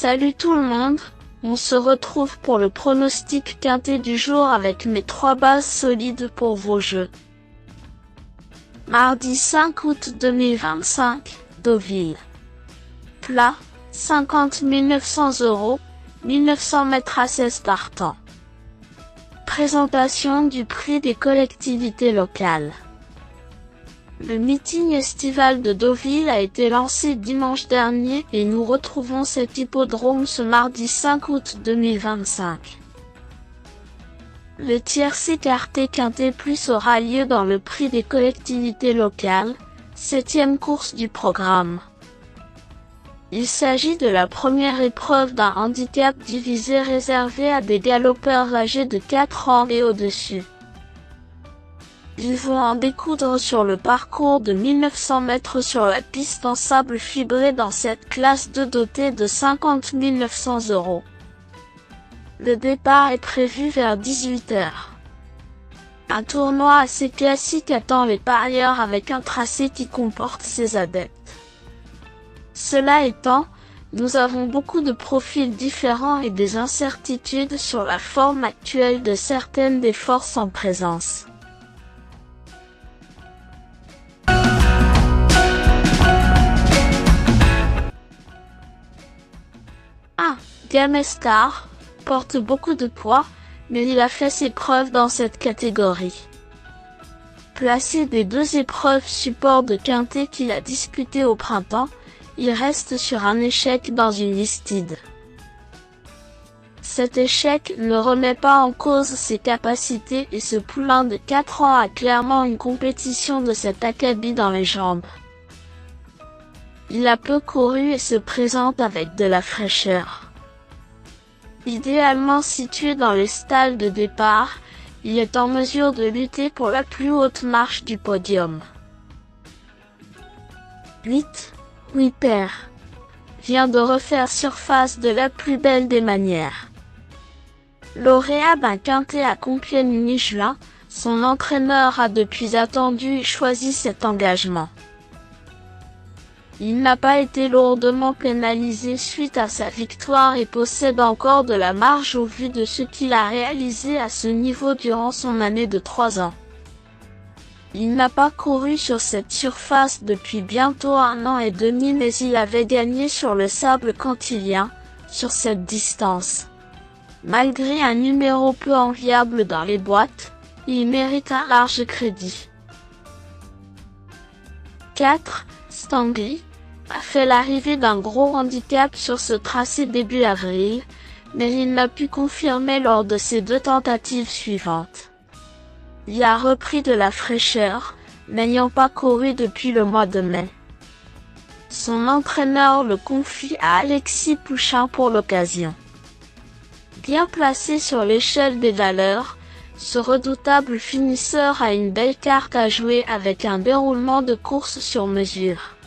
Salut tout le monde, on se retrouve pour le pronostic quintet du jour avec mes 3 bases solides pour vos jeux. Mardi 5 août 2025, Deauville. Plat, 50 900 €, 1900 mètres à 16 partants. Présentation du prix des collectivités locales. Le meeting estival de Deauville a été lancé dimanche dernier et nous retrouvons cet hippodrome ce mardi 5 août 2025. Le tiercé écarté quintet plus aura lieu dans le prix des collectivités locales, 7e course du programme. Il s'agit de la première épreuve d'un handicap divisé réservé à des galopeurs âgés de 4 ans et au-dessus. Ils vont en découdre sur le parcours de 1900 mètres sur la piste en sable fibré dans cette classe 2 dotée de 50 900 €. Le départ est prévu vers 18 h. Un tournoi assez classique attend les parieurs avec un tracé qui comporte ses adeptes. Cela étant, nous avons beaucoup de profils différents et des incertitudes sur la forme actuelle de certaines des forces en présence. Gamestar porte beaucoup de poids, mais il a fait ses preuves dans cette catégorie. Placé des 2 épreuves support de quintet qu'il a disputées au printemps, il reste sur un échec dans une listide. Cet échec ne remet pas en cause ses capacités et ce poulain de 4 ans a clairement une compétition de cet acabit dans les jambes. Il a peu couru et se présente avec de la fraîcheur. Idéalement situé dans les stalles de départ, il est en mesure de lutter pour la plus haute marche du podium. 8. Whipper vient de refaire surface de la plus belle des manières. Lauréat d'un quintet à Compiègne mi-juin, son entraîneur a depuis attendu et choisi cet engagement. Il n'a pas été lourdement pénalisé suite à sa victoire et possède encore de la marge au vu de ce qu'il a réalisé à ce niveau durant son année de 3 ans. Il n'a pas couru sur cette surface depuis bientôt 1 an et demi mais il avait gagné sur le sable cantilien, sur cette distance. Malgré un numéro peu enviable dans les boîtes, il mérite un large crédit. 4. Stangli a fait l'arrivée d'un gros handicap sur ce tracé début avril, mais il l'a pu confirmer lors de ses 2 tentatives suivantes. Il a repris de la fraîcheur, n'ayant pas couru depuis le mois de mai. Son entraîneur le confie à Alexis Pouchin pour l'occasion. Bien placé sur l'échelle des valeurs, ce redoutable finisseur a une belle carte à jouer avec un déroulement de course sur mesure.